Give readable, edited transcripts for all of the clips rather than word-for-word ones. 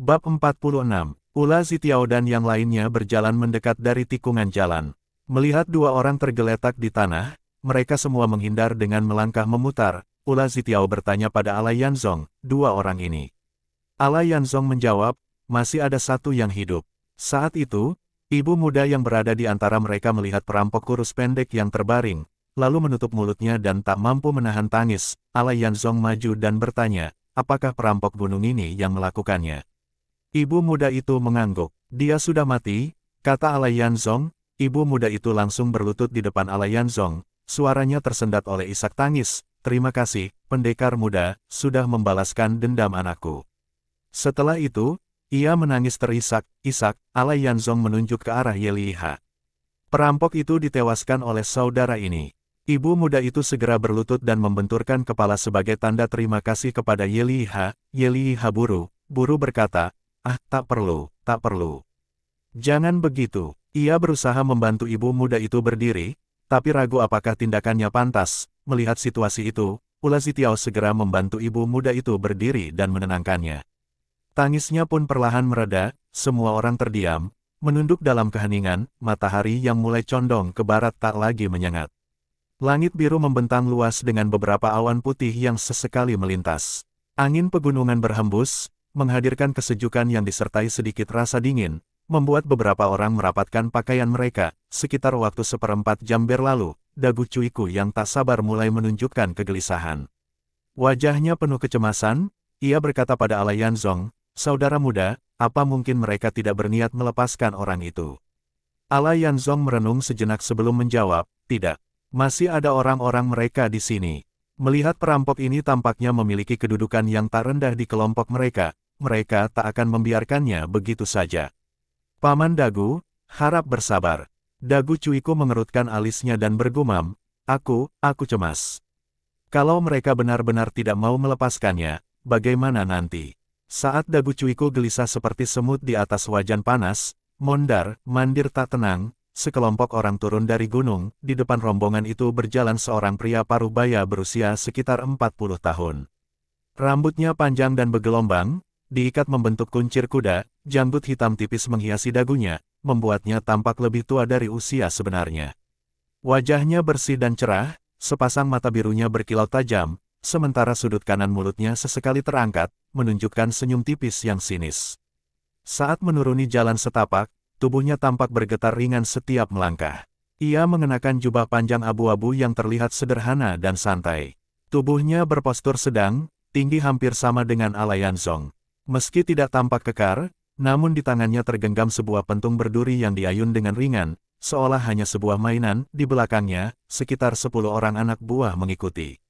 Bab 46. Ula Zitiao dan yang lainnya berjalan mendekat dari tikungan jalan. Melihat dua orang tergeletak di tanah, mereka semua menghindar dengan melangkah memutar. Ula Zitiao bertanya pada Ala Yanzong, dua orang ini. Ala Yanzong menjawab, masih ada satu yang hidup. Saat itu, ibu muda yang berada di antara mereka melihat perampok kurus pendek yang terbaring, lalu menutup mulutnya dan tak mampu menahan tangis. Ala Yanzong maju dan bertanya, apakah perampok gunung ini yang melakukannya? Ibu muda itu mengangguk. Dia sudah mati, kata Ala Yanzong. Ibu muda itu langsung berlutut di depan Ala Yanzong. Suaranya tersendat oleh isak tangis. Terima kasih, pendekar muda, sudah membalaskan dendam anakku. Setelah itu, ia menangis terisak-isak. Ala Yanzong menunjuk ke arah Ye Liha. Perampok itu ditewaskan oleh saudara ini. Ibu muda itu segera berlutut dan membenturkan kepala sebagai tanda terima kasih kepada Ye Liha. Ye Liha buru berkata, tak perlu. Jangan begitu. Ia berusaha membantu ibu muda itu berdiri, tapi ragu apakah tindakannya pantas. Melihat situasi itu, Ula Zitiao segera membantu ibu muda itu berdiri dan menenangkannya. Tangisnya pun perlahan mereda, semua orang terdiam, menunduk dalam keheningan, matahari yang mulai condong ke barat tak lagi menyengat. Langit biru membentang luas dengan beberapa awan putih yang sesekali melintas. Angin pegunungan berhembus, menghadirkan kesejukan yang disertai sedikit rasa dingin, membuat beberapa orang merapatkan pakaian mereka. Sekitar waktu 1/4 jam berlalu, dagu Cuiku yang tak sabar mulai menunjukkan kegelisahan. Wajahnya penuh kecemasan, ia berkata pada Ala Yanzong, saudara muda, apa mungkin mereka tidak berniat melepaskan orang itu? Ala Yanzong merenung sejenak sebelum menjawab, tidak. Masih ada orang-orang mereka di sini. Melihat perampok ini tampaknya memiliki kedudukan yang tak rendah di kelompok mereka, mereka tak akan membiarkannya begitu saja. Paman Dagu, harap bersabar. Dagu Cuiku mengerutkan alisnya dan bergumam, aku cemas. Kalau mereka benar-benar tidak mau melepaskannya, bagaimana nanti? Saat Dagu Cuiku gelisah seperti semut di atas wajan panas, mondar-mandir tak tenang, sekelompok orang turun dari gunung. Di depan rombongan itu berjalan seorang pria paruh baya berusia sekitar 40 tahun. Rambutnya panjang dan bergelombang, diikat membentuk kuncir kuda, janggut hitam tipis menghiasi dagunya, membuatnya tampak lebih tua dari usia sebenarnya. Wajahnya bersih dan cerah, sepasang mata birunya berkilau tajam, sementara sudut kanan mulutnya sesekali terangkat, menunjukkan senyum tipis yang sinis. Saat menuruni jalan setapak, tubuhnya tampak bergetar ringan setiap melangkah. Ia mengenakan jubah panjang abu-abu yang terlihat sederhana dan santai. Tubuhnya berpostur sedang, tinggi hampir sama dengan Ala Yanzong. Meski tidak tampak kekar, namun di tangannya tergenggam sebuah pentung berduri yang diayun dengan ringan, seolah hanya sebuah mainan. Di belakangnya, sekitar 10 orang anak buah mengikuti.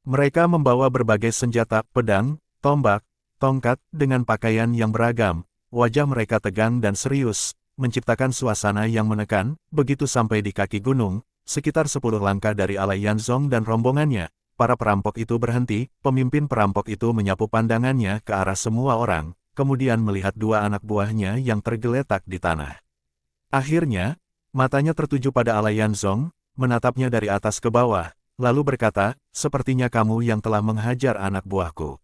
Mereka membawa berbagai senjata, pedang, tombak, tongkat, dengan pakaian yang beragam. Wajah mereka tegang dan serius, menciptakan suasana yang menekan. Begitu sampai di kaki gunung, sekitar 10 langkah dari Ala Yanzong dan rombongannya, para perampok itu berhenti. Pemimpin perampok itu menyapu pandangannya ke arah semua orang, kemudian melihat dua anak buahnya yang tergeletak di tanah. Akhirnya, matanya tertuju pada Ala Yanzong, menatapnya dari atas ke bawah, lalu berkata, sepertinya kamu yang telah menghajar anak buahku.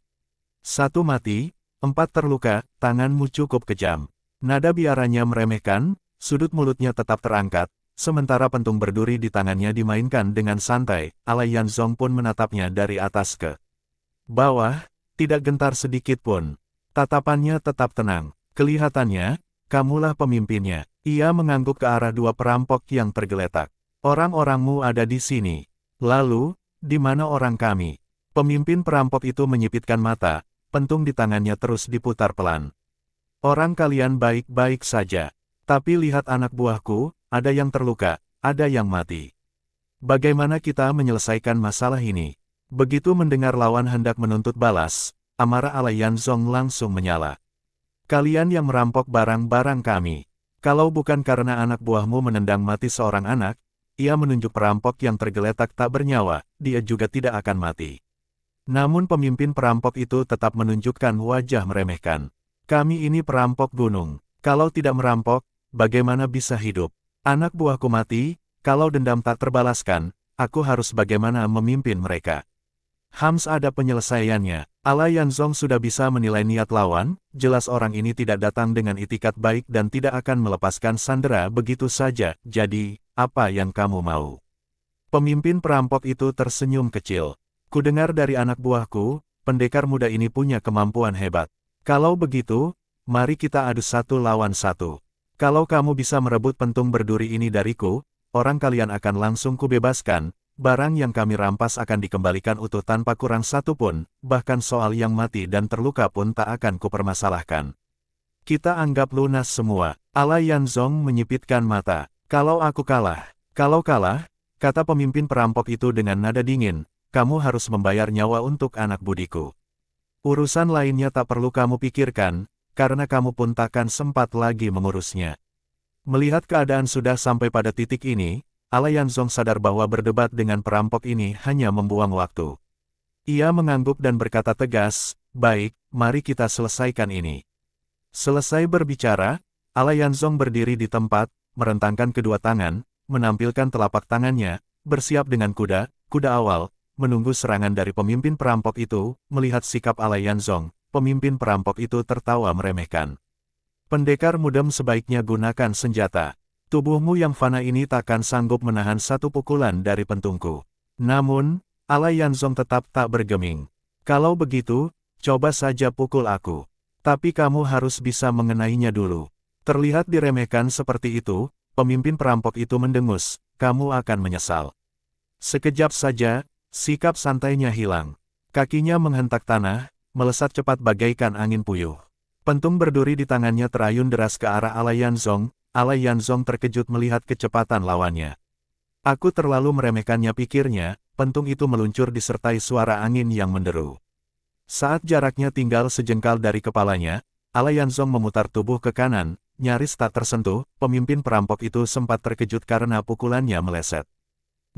1 mati, 4 terluka, tanganmu cukup kejam. Nada biaranya meremehkan, sudut mulutnya tetap terangkat, sementara pentung berduri di tangannya dimainkan dengan santai. Ala Yanzong pun menatapnya dari atas ke bawah, tidak gentar sedikit pun. Tatapannya tetap tenang. Kelihatannya, kamulah pemimpinnya. Ia mengangguk ke arah dua perampok yang tergeletak. Orang-orangmu ada di sini. Lalu, di mana orang kami? Pemimpin perampok itu menyipitkan mata, pentung di tangannya terus diputar pelan. Orang kalian baik-baik saja. Tapi lihat anak buahku, ada yang terluka, ada yang mati. Bagaimana kita menyelesaikan masalah ini? Begitu mendengar lawan hendak menuntut balas, amarah Ala Yanzong langsung menyala. Kalian yang merampok barang-barang kami. Kalau bukan karena anak buahmu menendang mati seorang anak, ia menunjuk perampok yang tergeletak tak bernyawa, dia juga tidak akan mati. Namun pemimpin perampok itu tetap menunjukkan wajah meremehkan. Kami ini perampok gunung. Kalau tidak merampok, bagaimana bisa hidup? Anak buahku mati, kalau dendam tak terbalaskan, aku harus bagaimana memimpin mereka? Hams ada penyelesaiannya. Ala Yanzong sudah bisa menilai niat lawan, jelas orang ini tidak datang dengan itikat baik dan tidak akan melepaskan sandera begitu saja, jadi, apa yang kamu mau? Pemimpin perampok itu tersenyum kecil. Kudengar dari anak buahku, pendekar muda ini punya kemampuan hebat. Kalau begitu, mari kita adu 1 lawan 1. Kalau kamu bisa merebut pentung berduri ini dariku, orang kalian akan langsung kubebaskan. Barang yang kami rampas akan dikembalikan utuh tanpa kurang satu pun, bahkan soal yang mati dan terluka pun tak akan kupermasalahkan. Kita anggap lunas semua. Ala Yanzong menyipitkan mata. Kalau kalah, kata pemimpin perampok itu dengan nada dingin, kamu harus membayar nyawa untuk anak budiku. Urusan lainnya tak perlu kamu pikirkan, karena kamu pun takkan sempat lagi mengurusnya. Melihat keadaan sudah sampai pada titik ini, Ala Yanzong sadar bahwa berdebat dengan perampok ini hanya membuang waktu. Ia mengangguk dan berkata tegas, baik, mari kita selesaikan ini. Selesai berbicara, Ala Yanzong berdiri di tempat, merentangkan kedua tangan, menampilkan telapak tangannya, bersiap dengan kuda awal, menunggu serangan dari pemimpin perampok itu. Melihat sikap Ala Yanzong, pemimpin perampok itu tertawa meremehkan. Pendekar muda sebaiknya gunakan senjata. Tubuhmu yang fana ini takkan sanggup menahan satu pukulan dari pentungku. Namun, Ala Yanzong tetap tak bergeming. Kalau begitu, coba saja pukul aku. Tapi kamu harus bisa mengenainya dulu. Terlihat diremehkan seperti itu, pemimpin perampok itu mendengus, kamu akan menyesal. Sekejap saja, sikap santainya hilang. Kakinya menghentak tanah, melesat cepat bagaikan angin puyuh. Pentung berduri di tangannya terayun deras ke arah Ala Yanzong. Ala Yanzong terkejut melihat kecepatan lawannya. Aku terlalu meremehkannya, pikirnya, pentung itu meluncur disertai suara angin yang menderu. Saat jaraknya tinggal sejengkal dari kepalanya, Ala Yanzong memutar tubuh ke kanan, nyaris tak tersentuh, pemimpin perampok itu sempat terkejut karena pukulannya meleset.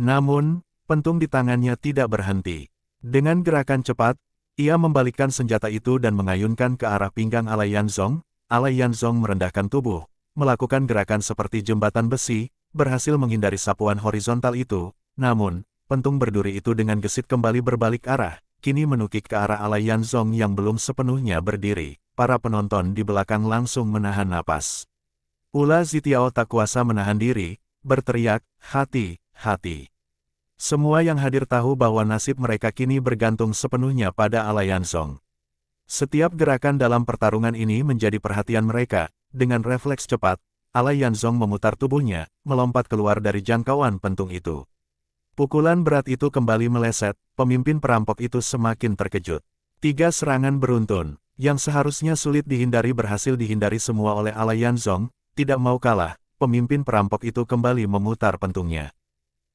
Namun, pentung di tangannya tidak berhenti. Dengan gerakan cepat, ia membalikkan senjata itu dan mengayunkan ke arah pinggang Ala Yanzong. Ala Yanzong merendahkan tubuh, melakukan gerakan seperti jembatan besi, berhasil menghindari sapuan horizontal itu. Namun, pentung berduri itu dengan gesit kembali berbalik arah, kini menukik ke arah Ala Yanzong yang belum sepenuhnya berdiri. Para penonton di belakang langsung menahan napas. Ula Zitiao tak kuasa menahan diri, berteriak, hati-hati. Semua yang hadir tahu bahwa nasib mereka kini bergantung sepenuhnya pada Ala Yanzong. Setiap gerakan dalam pertarungan ini menjadi perhatian mereka. Dengan refleks cepat, Ala Yanzong memutar tubuhnya, melompat keluar dari jangkauan pentung itu. Pukulan berat itu kembali meleset, pemimpin perampok itu semakin terkejut. 3 serangan beruntun, yang seharusnya sulit dihindari berhasil dihindari semua oleh Ala Yanzong. Tidak mau kalah, pemimpin perampok itu kembali memutar pentungnya.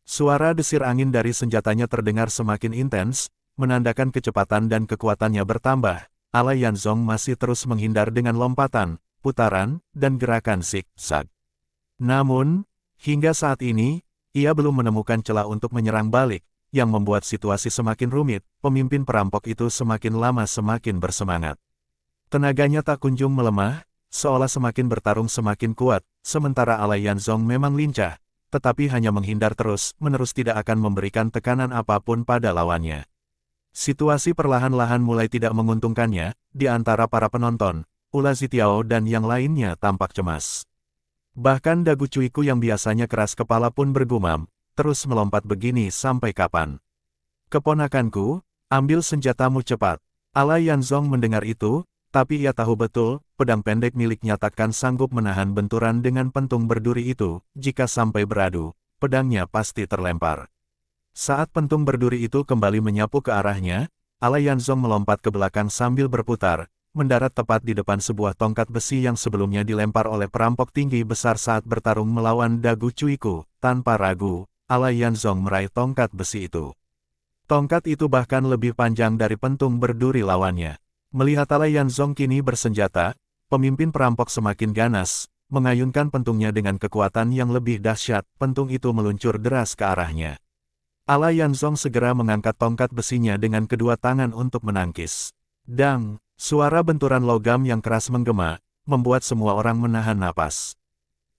Suara desir angin dari senjatanya terdengar semakin intens, menandakan kecepatan dan kekuatannya bertambah. Ala Yanzong masih terus menghindar dengan lompatan, putaran, dan gerakan zigzag. Namun, hingga saat ini, ia belum menemukan celah untuk menyerang balik, yang membuat situasi semakin rumit. Pemimpin perampok itu semakin lama semakin bersemangat. Tenaganya tak kunjung melemah, seolah semakin bertarung semakin kuat, sementara Ala Yanzong memang lincah, tetapi hanya menghindar terus-menerus tidak akan memberikan tekanan apapun pada lawannya. Situasi perlahan-lahan mulai tidak menguntungkannya. Di antara para penonton, Ula Zitiao dan yang lainnya tampak cemas. Bahkan Dagu Cuiku yang biasanya keras kepala pun bergumam, terus melompat begini sampai kapan? Keponakanku, ambil senjatamu cepat. Ala Yanzong mendengar itu, tapi ia tahu betul, pedang pendek miliknya takkan sanggup menahan benturan dengan pentung berduri itu. Jika sampai beradu, pedangnya pasti terlempar. Saat pentung berduri itu kembali menyapu ke arahnya, Ala Yanzong melompat ke belakang sambil berputar, mendarat tepat di depan sebuah tongkat besi yang sebelumnya dilempar oleh perampok tinggi besar saat bertarung melawan Dagu Cuiku. Tanpa ragu, Ala Yanzong meraih tongkat besi itu. Tongkat itu bahkan lebih panjang dari pentung berduri lawannya. Melihat Ala Yanzong kini bersenjata, pemimpin perampok semakin ganas, mengayunkan pentungnya dengan kekuatan yang lebih dahsyat. Pentung itu meluncur deras ke arahnya. Ala Yanzong segera mengangkat tongkat besinya dengan kedua tangan untuk menangkis. Dang! Suara benturan logam yang keras menggema, membuat semua orang menahan napas.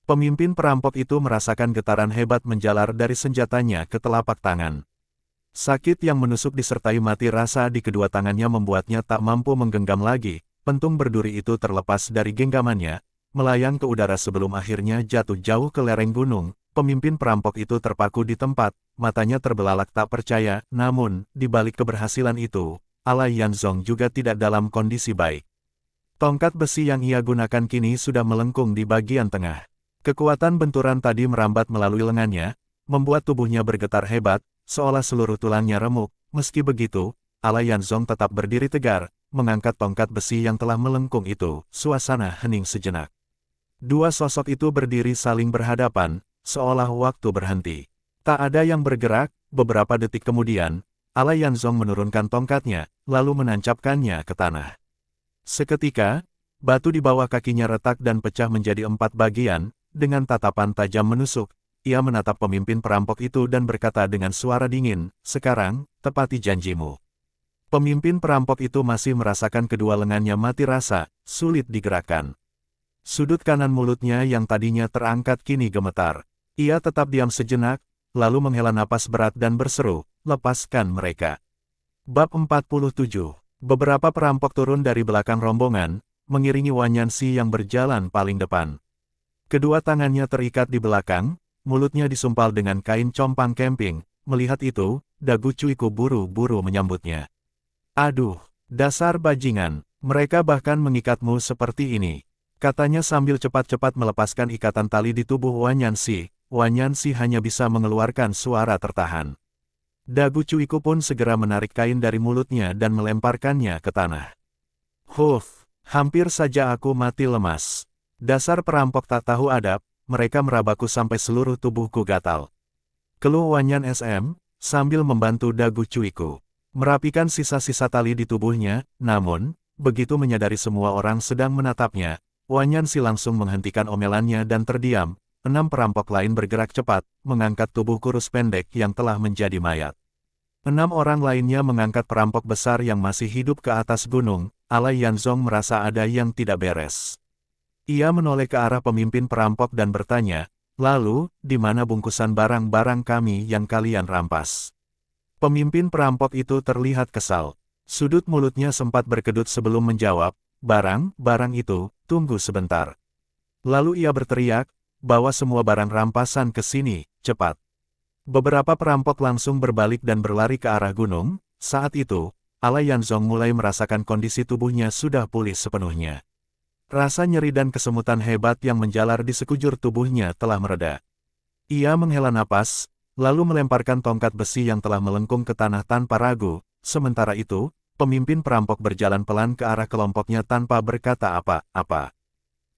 Pemimpin perampok itu merasakan getaran hebat menjalar dari senjatanya ke telapak tangan. Sakit yang menusuk disertai mati rasa di kedua tangannya membuatnya tak mampu menggenggam lagi. Pentung berduri itu terlepas dari genggamannya, melayang ke udara sebelum akhirnya jatuh jauh ke lereng gunung. Pemimpin perampok itu terpaku di tempat, matanya terbelalak tak percaya. Namun, di balik keberhasilan itu, Alai Yanzong juga tidak dalam kondisi baik. Tongkat besi yang ia gunakan kini sudah melengkung di bagian tengah. Kekuatan benturan tadi merambat melalui lengannya, membuat tubuhnya bergetar hebat, seolah seluruh tulangnya remuk. Meski begitu, Alai Yanzong tetap berdiri tegar, mengangkat tongkat besi yang telah melengkung itu. Suasana hening sejenak. Dua sosok itu berdiri saling berhadapan, seolah waktu berhenti. Tak ada yang bergerak. Beberapa detik kemudian, Alai Yanzong menurunkan tongkatnya, lalu menancapkannya ke tanah. Seketika, batu di bawah kakinya retak dan pecah menjadi 4 bagian. Dengan tatapan tajam menusuk, ia menatap pemimpin perampok itu dan berkata dengan suara dingin, "Sekarang, tepati janjimu." Pemimpin perampok itu masih merasakan kedua lengannya mati rasa, sulit digerakkan. Sudut kanan mulutnya yang tadinya terangkat kini gemetar. Ia tetap diam sejenak, lalu menghela napas berat dan berseru, "Lepaskan mereka." Bab 47. Beberapa perampok turun dari belakang rombongan, mengiringi Wan Yanxi yang berjalan paling depan. Kedua tangannya terikat di belakang, mulutnya disumpal dengan kain compang camping. Melihat itu, dagu Cuiku buru-buru menyambutnya. "Aduh, dasar bajingan, mereka bahkan mengikatmu seperti ini," katanya sambil cepat-cepat melepaskan ikatan tali di tubuh Wan Yanxi. Wan Yanxi hanya bisa mengeluarkan suara tertahan. Dagu Cuiku pun segera menarik kain dari mulutnya dan melemparkannya ke tanah. "Huff, hampir saja aku mati lemas. Dasar perampok tak tahu adab, mereka merabaku sampai seluruh tubuhku gatal," keluh Wan Yan SM, sambil membantu dagu Cuiku merapikan sisa-sisa tali di tubuhnya. Namun, begitu menyadari semua orang sedang menatapnya, Wan Yanxi langsung menghentikan omelannya dan terdiam. 6 perampok lain bergerak cepat, mengangkat tubuh kurus pendek yang telah menjadi mayat. 6 orang lainnya mengangkat perampok besar yang masih hidup ke atas gunung. Alai Yanzong merasa ada yang tidak beres. Ia menoleh ke arah pemimpin perampok dan bertanya, "Lalu, di mana bungkusan barang-barang kami yang kalian rampas?" Pemimpin perampok itu terlihat kesal. Sudut mulutnya sempat berkedut sebelum menjawab, "Barang-barang itu, tunggu sebentar." Lalu ia berteriak, "Bawa semua barang rampasan ke sini, cepat." Beberapa perampok langsung berbalik dan berlari ke arah gunung. Saat itu, Alai Yanzong mulai merasakan kondisi tubuhnya sudah pulih sepenuhnya. Rasa nyeri dan kesemutan hebat yang menjalar di sekujur tubuhnya telah mereda. Ia menghela napas, lalu melemparkan tongkat besi yang telah melengkung ke tanah tanpa ragu. Sementara itu, pemimpin perampok berjalan pelan ke arah kelompoknya tanpa berkata apa-apa.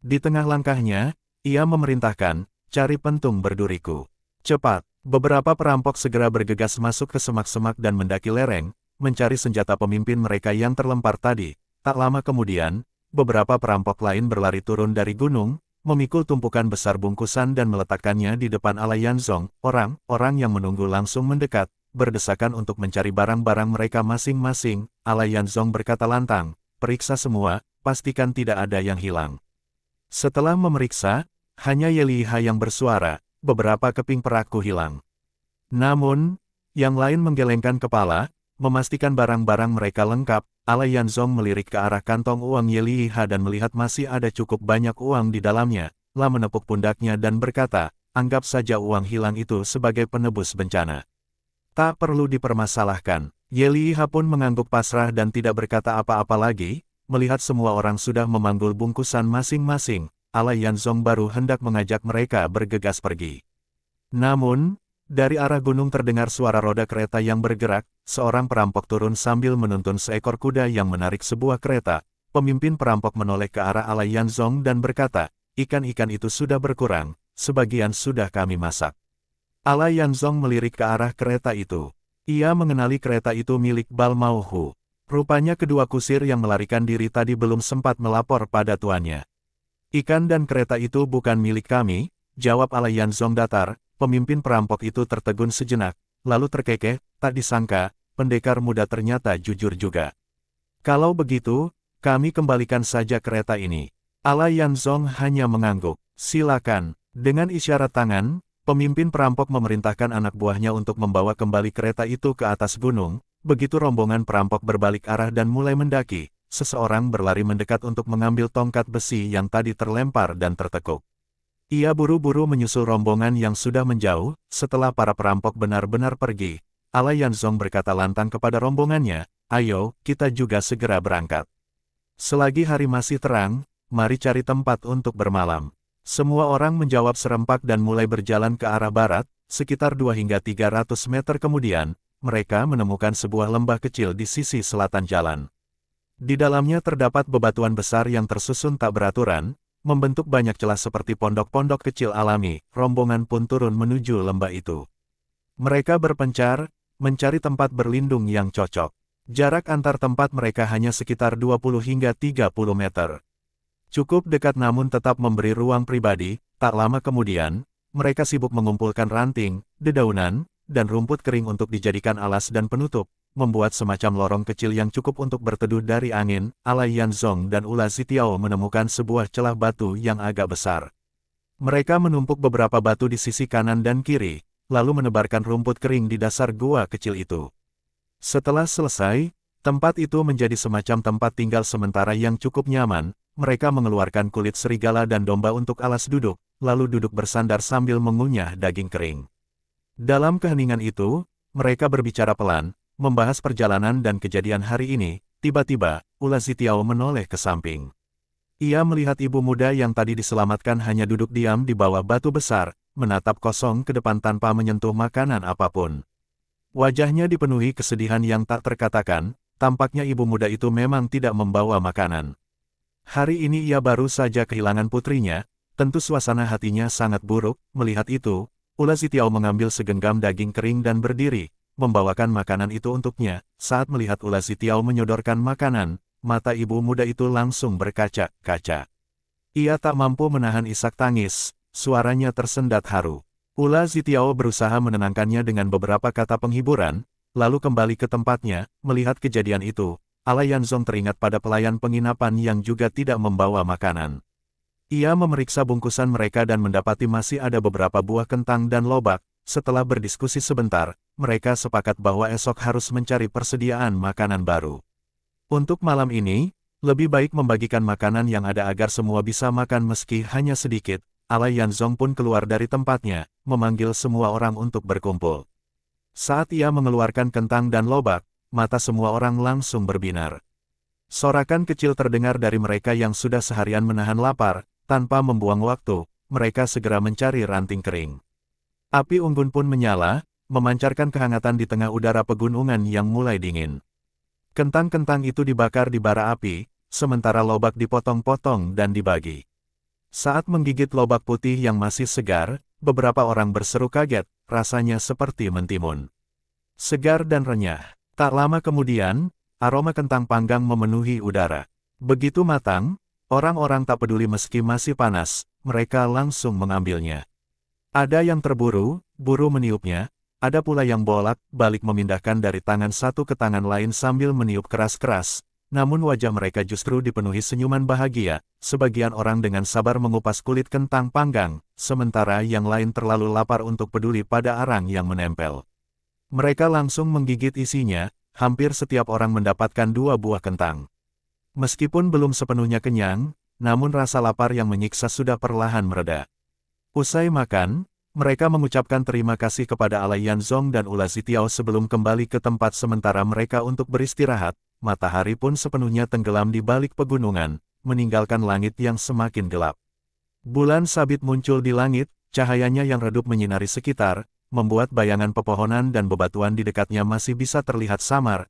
Di tengah langkahnya, ia memerintahkan, "Cari pentung berduriku. Cepat." Beberapa perampok segera bergegas masuk ke semak-semak dan mendaki lereng, mencari senjata pemimpin mereka yang terlempar tadi. Tak lama kemudian, beberapa perampok lain berlari turun dari gunung, memikul tumpukan besar bungkusan dan meletakkannya di depan Alai Yanzong. Orang-orang yang menunggu langsung mendekat, berdesakan untuk mencari barang-barang mereka masing-masing. Alai Yanzong berkata lantang, "Periksa semua, pastikan tidak ada yang hilang." Setelah memeriksa, hanya Ye Liha yang bersuara, "Beberapa keping perakku hilang." Namun, yang lain menggelengkan kepala, memastikan barang-barang mereka lengkap. Alai Yanzong melirik ke arah kantong uang Ye Liha dan melihat masih ada cukup banyak uang di dalamnya. Lah menepuk pundaknya dan berkata, "Anggap saja uang hilang itu sebagai penebus bencana. Tak perlu dipermasalahkan." Ye Liha pun mengangguk pasrah dan tidak berkata apa-apa lagi. Melihat semua orang sudah memanggul bungkusan masing-masing, Alai Yanzong baru hendak mengajak mereka bergegas pergi. Namun, dari arah gunung terdengar suara roda kereta yang bergerak. Seorang perampok turun sambil menuntun seekor kuda yang menarik sebuah kereta. Pemimpin perampok menoleh ke arah Alai Yanzong dan berkata, "Ikan-ikan itu sudah berkurang, sebagian sudah kami masak." Alai Yanzong melirik ke arah kereta itu. Ia mengenali kereta itu milik Bal Mauhu. Rupanya kedua kusir yang melarikan diri tadi belum sempat melapor pada tuannya. "Ikan dan kereta itu bukan milik kami," jawab Alai Yanzong datar. Pemimpin perampok itu tertegun sejenak, lalu terkekeh, tak disangka, pendekar muda ternyata jujur juga. "Kalau begitu, kami kembalikan saja kereta ini." Alai Yanzong hanya mengangguk. "Silakan." Dengan isyarat tangan, Pemimpin perampok memerintahkan anak buahnya untuk membawa kembali kereta itu ke atas gunung. Begitu rombongan perampok berbalik arah dan mulai mendaki, seseorang berlari mendekat untuk mengambil tongkat besi yang tadi terlempar dan tertekuk. Ia buru-buru menyusul rombongan yang sudah menjauh. Setelah para perampok benar-benar pergi, Ala Yanzong berkata lantang kepada rombongannya, "Ayo, kita juga segera berangkat. Selagi hari masih terang, mari cari tempat untuk bermalam." Semua orang menjawab serempak dan mulai berjalan ke arah barat. Sekitar 2 hingga 300 meter kemudian, mereka menemukan sebuah lembah kecil di sisi selatan jalan. Di dalamnya terdapat bebatuan besar yang tersusun tak beraturan, membentuk banyak celah seperti pondok-pondok kecil alami. Rombongan pun turun menuju lembah itu. Mereka berpencar, mencari tempat berlindung yang cocok. Jarak antar tempat mereka hanya sekitar 20 hingga 30 meter. Cukup dekat namun tetap memberi ruang pribadi. Tak lama kemudian, mereka sibuk mengumpulkan ranting, dedaunan, dan rumput kering untuk dijadikan alas dan penutup, membuat semacam lorong kecil yang cukup untuk berteduh dari angin. Ala Yanzong dan Ula Zitiao menemukan sebuah celah batu yang agak besar. Mereka menumpuk beberapa batu di sisi kanan dan kiri, lalu menebarkan rumput kering di dasar gua kecil itu. Setelah selesai, tempat itu menjadi semacam tempat tinggal sementara yang cukup nyaman. Mereka mengeluarkan kulit serigala dan domba untuk alas duduk, lalu duduk bersandar sambil mengunyah daging kering. Dalam keheningan itu, mereka berbicara pelan, membahas perjalanan dan kejadian hari ini. Tiba-tiba, Ula Zitiao menoleh ke samping. Ia melihat ibu muda yang tadi diselamatkan hanya duduk diam di bawah batu besar, menatap kosong ke depan tanpa menyentuh makanan apapun. Wajahnya dipenuhi kesedihan yang tak terkatakan. Tampaknya ibu muda itu memang tidak membawa makanan. Hari ini ia baru saja kehilangan putrinya. Tentu suasana hatinya sangat buruk. Melihat itu, Ula Zitiao mengambil segenggam daging kering dan berdiri, membawakan makanan itu untuknya. Saat melihat Ula Zitiao menyodorkan makanan, mata ibu muda itu langsung berkaca-kaca. Ia tak mampu menahan isak tangis, suaranya tersendat haru. Ula Zitiao berusaha menenangkannya dengan beberapa kata penghiburan, lalu kembali ke tempatnya. Melihat kejadian itu, Ala Yanzong teringat pada pelayan penginapan yang juga tidak membawa makanan. Ia memeriksa bungkusan mereka dan mendapati masih ada beberapa buah kentang dan lobak. Setelah berdiskusi sebentar, mereka sepakat bahwa esok harus mencari persediaan makanan baru. Untuk malam ini, lebih baik membagikan makanan yang ada agar semua bisa makan meski hanya sedikit. Ala Yanzong pun keluar dari tempatnya, memanggil semua orang untuk berkumpul. Saat ia mengeluarkan kentang dan lobak, mata semua orang langsung berbinar. Sorakan kecil terdengar dari mereka yang sudah seharian menahan lapar. Tanpa membuang waktu, mereka segera mencari ranting kering. Api unggun pun menyala, memancarkan kehangatan di tengah udara pegunungan yang mulai dingin. Kentang-kentang itu dibakar di bara api, sementara lobak dipotong-potong dan dibagi. Saat menggigit lobak putih yang masih segar, beberapa orang berseru kaget, rasanya seperti mentimun. Segar dan renyah. Tak lama kemudian, aroma kentang panggang memenuhi udara. Begitu matang, orang-orang tak peduli meski masih panas, mereka langsung mengambilnya. Ada yang terburu, buru meniupnya, ada pula yang bolak-balik memindahkan dari tangan satu ke tangan lain sambil meniup keras-keras, namun wajah mereka justru dipenuhi senyuman bahagia. Sebagian orang dengan sabar mengupas kulit kentang panggang, sementara yang lain terlalu lapar untuk peduli pada arang yang menempel. Mereka langsung menggigit isinya, hampir setiap orang mendapatkan 2 buah kentang. Meskipun belum sepenuhnya kenyang, namun rasa lapar yang menyiksa sudah perlahan mereda. Usai makan, mereka mengucapkan terima kasih kepada Ala Yanzong dan Ula Zitiao sebelum kembali ke tempat sementara mereka untuk beristirahat. Matahari pun sepenuhnya tenggelam di balik pegunungan, meninggalkan langit yang semakin gelap. Bulan sabit muncul di langit, cahayanya yang redup menyinari sekitar, membuat bayangan pepohonan dan bebatuan di dekatnya masih bisa terlihat samar.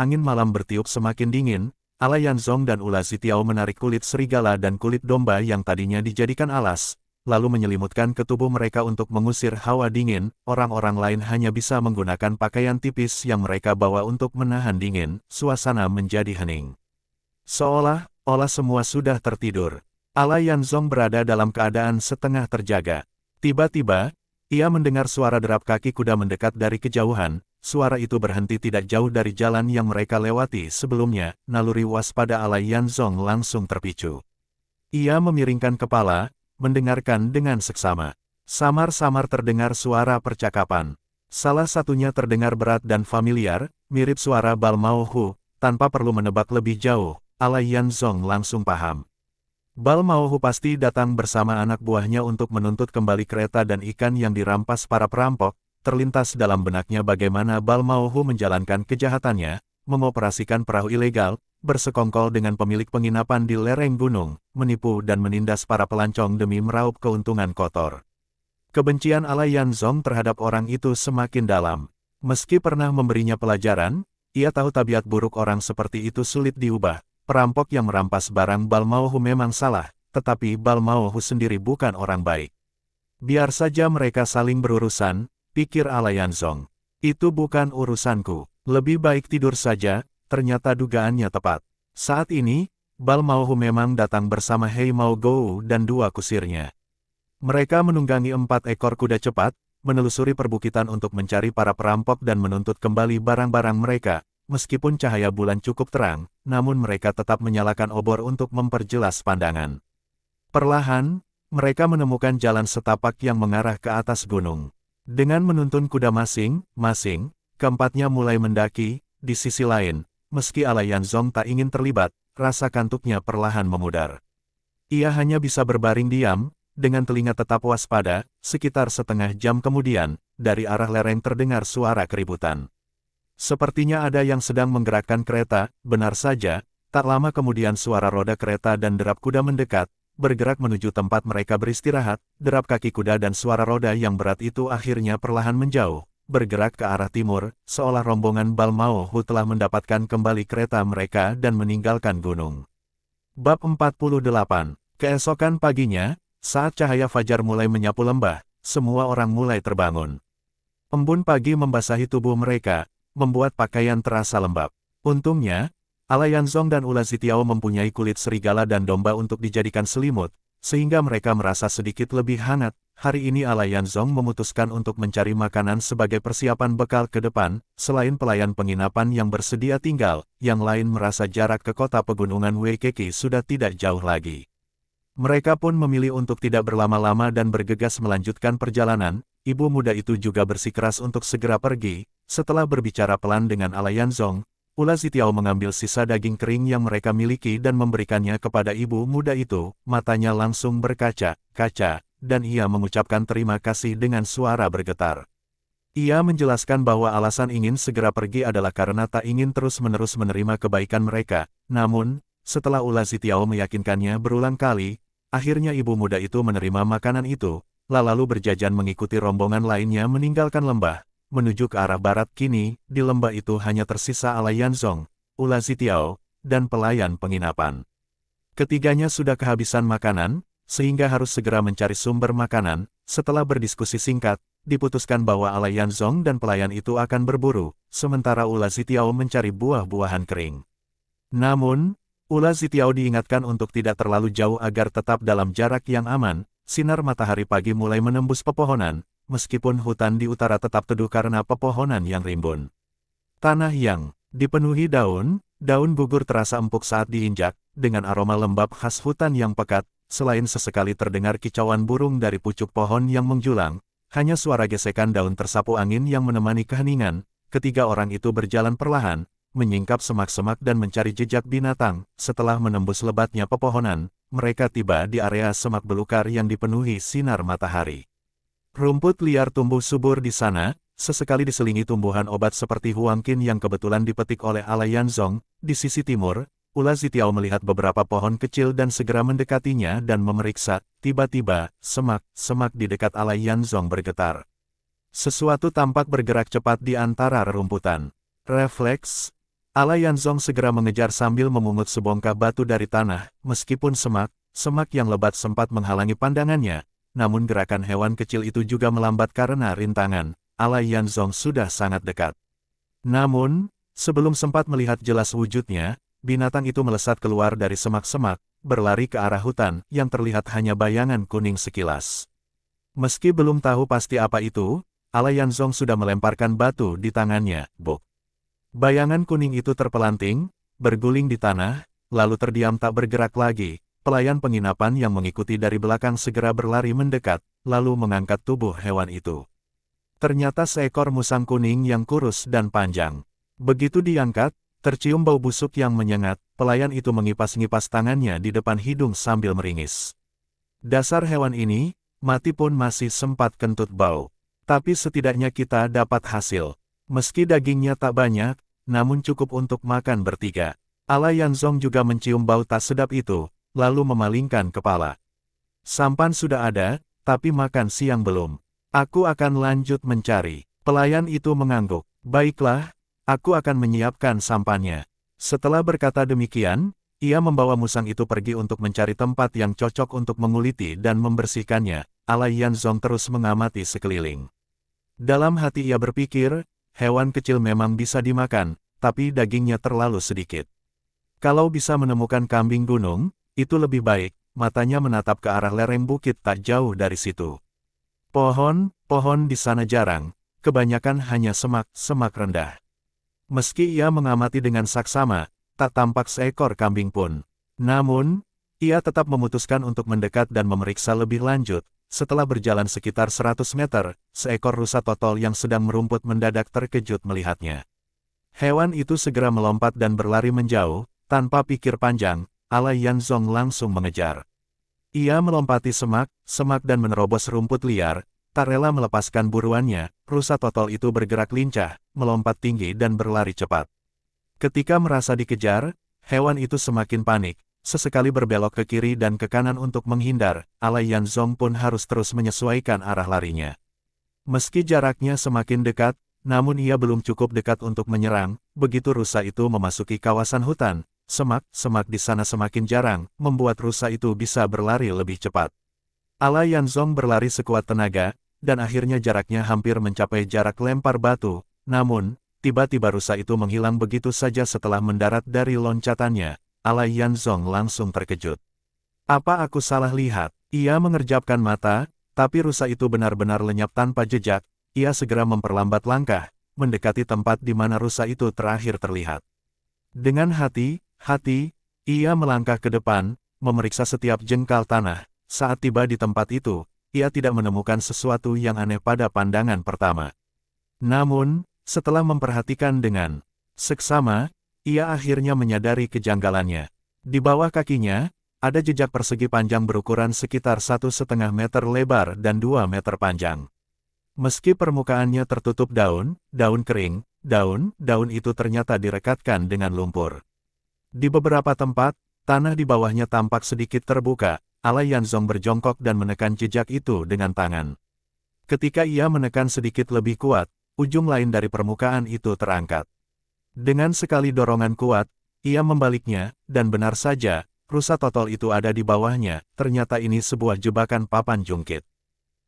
Angin malam bertiup semakin dingin. Ala Yanzong dan Ula Zitiao menarik kulit serigala dan kulit domba yang tadinya dijadikan alas, lalu menyelimutkan ke tubuh mereka untuk mengusir hawa dingin. Orang-orang lain hanya bisa menggunakan pakaian tipis yang mereka bawa untuk menahan dingin. Suasana menjadi hening. Seolah-olah semua sudah tertidur. Ala Yanzong berada dalam keadaan setengah terjaga. Tiba-tiba, ia mendengar suara derap kaki kuda mendekat dari kejauhan. Suara itu berhenti tidak jauh dari jalan yang mereka lewati sebelumnya. Naluri waspada Ala Yanzong langsung terpicu. Ia memiringkan kepala, mendengarkan dengan seksama. Samar-samar terdengar suara percakapan. Salah satunya terdengar berat dan familiar, mirip suara Bal Mao Hu. Tanpa perlu menebak lebih jauh, Alayan Zong langsung paham. Bal Mao Hu pasti datang bersama anak buahnya untuk menuntut kembali kereta dan ikan yang dirampas para perampok. Terlintas dalam benaknya bagaimana Bal Mao Hu menjalankan kejahatannya, mengoperasikan perahu ilegal, bersekongkol dengan pemilik penginapan di lereng gunung, menipu dan menindas para pelancong demi meraup keuntungan kotor. Kebencian Alayan Zong terhadap orang itu semakin dalam. Meski pernah memberinya pelajaran, ia tahu tabiat buruk orang seperti itu sulit diubah. Perampok yang merampas barang Bal Mao Hu memang salah, tetapi Bal Mao Hu sendiri bukan orang baik. Biar saja mereka saling berurusan, pikir Alayan Zong. Itu bukan urusanku. Lebih baik tidur saja. Ternyata dugaannya tepat. Saat ini, Bal Mao Hu memang datang bersama Hei Mao Gou dan 2 kusirnya. Mereka menunggangi 4 ekor kuda cepat, menelusuri perbukitan untuk mencari para perampok dan menuntut kembali barang-barang mereka. Meskipun cahaya bulan cukup terang, namun mereka tetap menyalakan obor untuk memperjelas pandangan. Perlahan, mereka menemukan jalan setapak yang mengarah ke atas gunung. Dengan menuntun kuda masing-masing, keempatnya mulai mendaki. Di sisi lain, meski Alayan Zong tak ingin terlibat, rasa kantuknya perlahan memudar. Ia hanya bisa berbaring diam, dengan telinga tetap waspada. Sekitar setengah jam kemudian, dari arah lereng terdengar suara keributan. Sepertinya ada yang sedang menggerakkan kereta. Benar saja, tak lama kemudian suara roda kereta dan derap kuda mendekat, bergerak menuju tempat mereka beristirahat. Derap kaki kuda dan suara roda yang berat itu akhirnya perlahan menjauh, bergerak ke arah timur, seolah rombongan Bal Mao Hu telah mendapatkan kembali kereta mereka dan meninggalkan gunung. Bab 48. Keesokan paginya, saat cahaya fajar mulai menyapu lembah, semua orang mulai terbangun. Embun pagi membasahi tubuh mereka, membuat pakaian terasa lembab. Untungnya, Alayan Zong dan Ula Zitiao mempunyai kulit serigala dan domba untuk dijadikan selimut, sehingga mereka merasa sedikit lebih hangat. Hari ini Alayan Zong memutuskan untuk mencari makanan sebagai persiapan bekal ke depan. Selain pelayan penginapan yang bersedia tinggal, yang lain merasa jarak ke kota pegunungan Waikiki sudah tidak jauh lagi. Mereka pun memilih untuk tidak berlama-lama dan bergegas melanjutkan perjalanan. Ibu muda itu juga bersikeras untuk segera pergi. Setelah berbicara pelan dengan Alayan Zong, Ula Zitiao mengambil sisa daging kering yang mereka miliki dan memberikannya kepada ibu muda itu. Matanya langsung berkaca-kaca, dan ia mengucapkan terima kasih dengan suara bergetar. Ia menjelaskan bahwa alasan ingin segera pergi adalah karena tak ingin terus-menerus menerima kebaikan mereka. Namun, setelah Ula Zitiao meyakinkannya berulang kali, akhirnya ibu muda itu menerima makanan itu, lalu berjajan mengikuti rombongan lainnya meninggalkan lembah, menuju ke arah barat. Kini, di lembah itu hanya tersisa Alayan Zong, Ula Zitiao, dan pelayan penginapan. Ketiganya sudah kehabisan makanan, sehingga harus segera mencari sumber makanan. Setelah berdiskusi singkat, diputuskan bahwa Alayan Zong dan pelayan itu akan berburu, sementara Ula Zitiao mencari buah-buahan kering. Namun, Ula Zitiao diingatkan untuk tidak terlalu jauh agar tetap dalam jarak yang aman. Sinar matahari pagi mulai menembus pepohonan, meskipun hutan di utara tetap teduh karena pepohonan yang rimbun. Tanah yang dipenuhi daun gugur terasa empuk saat diinjak, dengan aroma lembab khas hutan yang pekat. Selain sesekali terdengar kicauan burung dari pucuk pohon yang menjulang, hanya suara gesekan daun tersapu angin yang menemani keheningan. Ketiga orang itu berjalan perlahan, menyingkap semak-semak dan mencari jejak binatang. Setelah menembus lebatnya pepohonan, mereka tiba di area semak belukar yang dipenuhi sinar matahari. Rumput liar tumbuh subur di sana, sesekali diselingi tumbuhan obat seperti huangkin yang kebetulan dipetik oleh Alayan Zong. Di sisi timur, Ula Zitiao melihat beberapa pohon kecil dan segera mendekatinya dan memeriksa. Tiba-tiba, semak-semak di dekat Alayan Zong bergetar. Sesuatu tampak bergerak cepat di antara rerumputan. Refleks, Alayan Zong segera mengejar sambil memungut sebongkah batu dari tanah. Meskipun semak yang lebat sempat menghalangi pandangannya, namun gerakan hewan kecil itu juga melambat karena rintangan. Alayan Zong sudah sangat dekat. Namun, sebelum sempat melihat jelas wujudnya, binatang itu melesat keluar dari semak-semak, berlari ke arah hutan, yang terlihat hanya bayangan kuning sekilas. Meski belum tahu pasti apa itu, Alayan Zong sudah melemparkan batu di tangannya. Buk! Bayangan kuning itu terpelanting, berguling di tanah, lalu terdiam tak bergerak lagi. pelayan penginapan yang mengikuti dari belakang segera berlari mendekat, lalu mengangkat tubuh hewan itu. Ternyata seekor musang kuning yang kurus dan panjang. Begitu diangkat, tercium bau busuk yang menyengat, pelayan itu mengipas-ngipas tangannya di depan hidung sambil meringis. Dasar hewan ini, mati pun masih sempat kentut bau. Tapi setidaknya kita dapat hasil. Meski dagingnya tak banyak, namun cukup untuk makan bertiga. Ala Yanzong juga mencium bau tak sedap itu, lalu memalingkan kepala. Sampan sudah ada, tapi makan siang belum. Aku akan lanjut mencari. Pelayan itu mengangguk. Baiklah, aku akan menyiapkan sampannya. Setelah berkata demikian, ia membawa musang itu pergi untuk mencari tempat yang cocok untuk menguliti dan membersihkannya. Ala Yanzong terus mengamati sekeliling. Dalam hati ia berpikir, hewan kecil memang bisa dimakan, tapi dagingnya terlalu sedikit. Kalau bisa menemukan kambing gunung, itu lebih baik. Matanya menatap ke arah lereng bukit tak jauh dari situ. Pohon di sana jarang, kebanyakan hanya semak rendah. Meski ia mengamati dengan saksama, tak tampak seekor kambing pun. Namun, ia tetap memutuskan untuk mendekat dan memeriksa lebih lanjut. Setelah berjalan sekitar 100 meter, seekor rusa totol yang sedang merumput mendadak terkejut melihatnya. Hewan itu segera melompat dan berlari menjauh, tanpa pikir panjang, Ala Yanzong langsung mengejar. Ia melompati semak dan menerobos rumput liar, tak rela melepaskan buruannya, rusa totol itu bergerak lincah, melompat tinggi dan berlari cepat. Ketika merasa dikejar, hewan itu semakin panik. Sesekali berbelok ke kiri dan ke kanan untuk menghindar, Ala Yanzong pun harus terus menyesuaikan arah larinya. Meski jaraknya semakin dekat, namun ia belum cukup dekat untuk menyerang. Begitu rusa itu memasuki kawasan hutan, semak di sana semakin jarang, membuat rusa itu bisa berlari lebih cepat. Ala Yanzong berlari sekuat tenaga, dan akhirnya jaraknya hampir mencapai jarak lempar batu. Namun, tiba-tiba rusa itu menghilang begitu saja setelah mendarat dari loncatannya. Ala Yanzong langsung terkejut. Apa aku salah lihat? Ia mengerjapkan mata, tapi rusa itu benar-benar lenyap tanpa jejak. Ia segera memperlambat langkah, mendekati tempat di mana rusa itu terakhir terlihat. Dengan hati-hati, ia melangkah ke depan, memeriksa setiap jengkal tanah. Saat tiba di tempat itu, ia tidak menemukan sesuatu yang aneh pada pandangan pertama. Namun, setelah memperhatikan dengan seksama, ia akhirnya menyadari kejanggalannya. Di bawah kakinya, ada jejak persegi panjang berukuran sekitar 1,5 meter lebar dan 2 meter panjang. Meski permukaannya tertutup daun kering, daun itu ternyata direkatkan dengan lumpur. Di beberapa tempat, tanah di bawahnya tampak sedikit terbuka. Ala Yanzong berjongkok dan menekan jejak itu dengan tangan. Ketika ia menekan sedikit lebih kuat, ujung lain dari permukaan itu terangkat. Dengan sekali dorongan kuat, ia membaliknya, dan benar saja, rusa totol itu ada di bawahnya. Ternyata ini sebuah jebakan papan jungkit.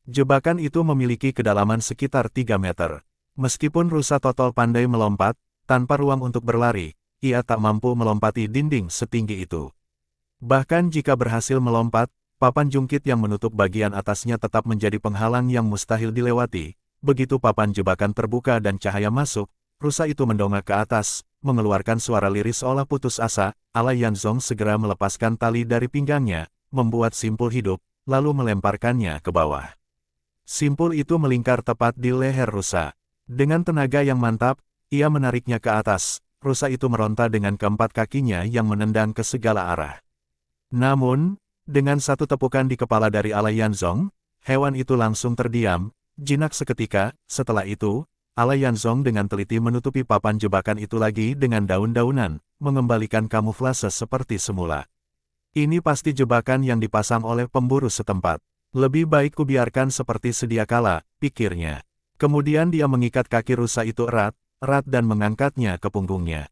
Jebakan itu memiliki kedalaman sekitar 3 meter. Meskipun rusa totol pandai melompat, tanpa ruang untuk berlari, ia tak mampu melompati dinding setinggi itu. Bahkan jika berhasil melompat, papan jungkit yang menutup bagian atasnya tetap menjadi penghalang yang mustahil dilewati. Begitu papan jebakan terbuka dan cahaya masuk, rusa itu mendongak ke atas, mengeluarkan suara liris seolah putus asa. Ala Yanzong segera melepaskan tali dari pinggangnya, membuat simpul hidup, lalu melemparkannya ke bawah. Simpul itu melingkar tepat di leher rusa. Dengan tenaga yang mantap, ia menariknya ke atas. Rusa itu meronta dengan keempat kakinya yang menendang ke segala arah. Namun, dengan satu tepukan di kepala dari Ala Yanzong, hewan itu langsung terdiam. Jinak seketika, setelah itu, Ala Yanzong dengan teliti menutupi papan jebakan itu lagi dengan daun-daunan, mengembalikan kamuflase seperti semula. Ini pasti jebakan yang dipasang oleh pemburu setempat. Lebih baik kubiarkan seperti sedia kala, pikirnya. Kemudian dia mengikat kaki rusa itu erat dan mengangkatnya ke punggungnya.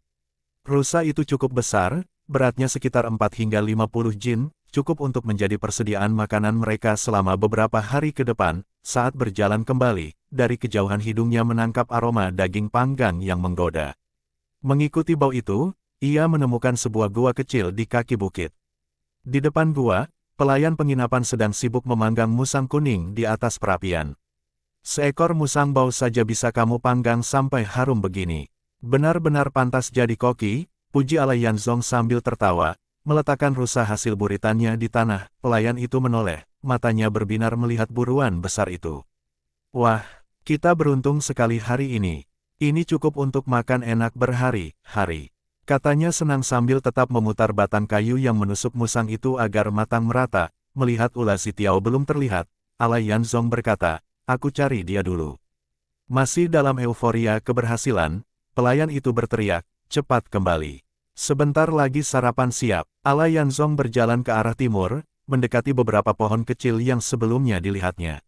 Rusa itu cukup besar, beratnya sekitar 4 hingga 50 jin, cukup untuk menjadi persediaan makanan mereka selama beberapa hari ke depan. Saat berjalan kembali, dari kejauhan hidungnya menangkap aroma daging panggang yang menggoda. Mengikuti bau itu, ia menemukan sebuah gua kecil di kaki bukit. Di depan gua, pelayan penginapan sedang sibuk memanggang musang kuning di atas perapian. Seekor musang bau saja bisa kamu panggang sampai harum begini. Benar-benar pantas jadi koki, puji Ala Yanzong sambil tertawa. meletakkan rusa hasil buritannya di tanah. Pelayan itu menoleh, matanya berbinar melihat buruan besar itu. Wah, kita beruntung sekali hari ini. Ini cukup untuk makan enak berhari-hari. Katanya senang sambil tetap memutar batang kayu yang menusuk musang itu agar matang merata. Melihat ulas Zitiao belum terlihat, Alai Yanzong berkata, aku cari dia dulu. Masih dalam euforia keberhasilan, pelayan itu berteriak, cepat kembali. Sebentar lagi sarapan siap. Alai Yanzong berjalan ke arah timur, mendekati beberapa pohon kecil yang sebelumnya dilihatnya.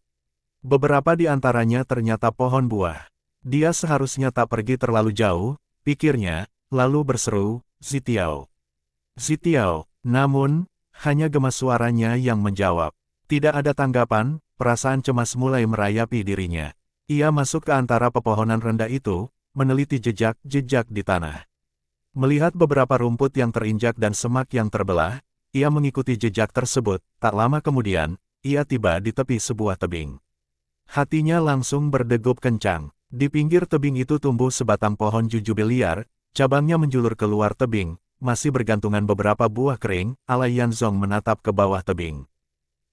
Beberapa di antaranya ternyata pohon buah. Dia seharusnya tak pergi terlalu jauh, pikirnya, lalu berseru, Zitiao. Zitiao, namun, hanya gemas suaranya yang menjawab. Tidak ada tanggapan, perasaan cemas mulai merayapi dirinya. Ia masuk ke antara pepohonan rendah itu, meneliti jejak-jejak di tanah. Melihat beberapa rumput yang terinjak dan semak yang terbelah, ia mengikuti jejak tersebut. Tak lama kemudian, ia tiba di tepi sebuah tebing. Hatinya langsung berdegup kencang. Di pinggir tebing itu tumbuh sebatang pohon jujube liar, cabangnya menjulur keluar tebing, masih bergantungan beberapa buah kering. Alai Yanzong menatap ke bawah tebing.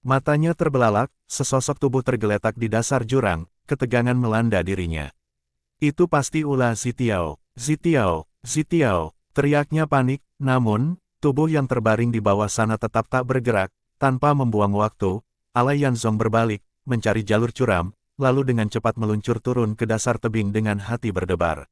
Matanya terbelalak, sesosok tubuh tergeletak di dasar jurang, ketegangan melanda dirinya. Itu pasti ulah Zitiao. Zitiao, Zitiao, teriaknya panik, namun, tubuh yang terbaring di bawah sana tetap tak bergerak. Tanpa membuang waktu, Alai Yanzong berbalik, mencari jalur curam, lalu dengan cepat meluncur turun ke dasar tebing dengan hati berdebar.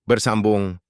Bersambung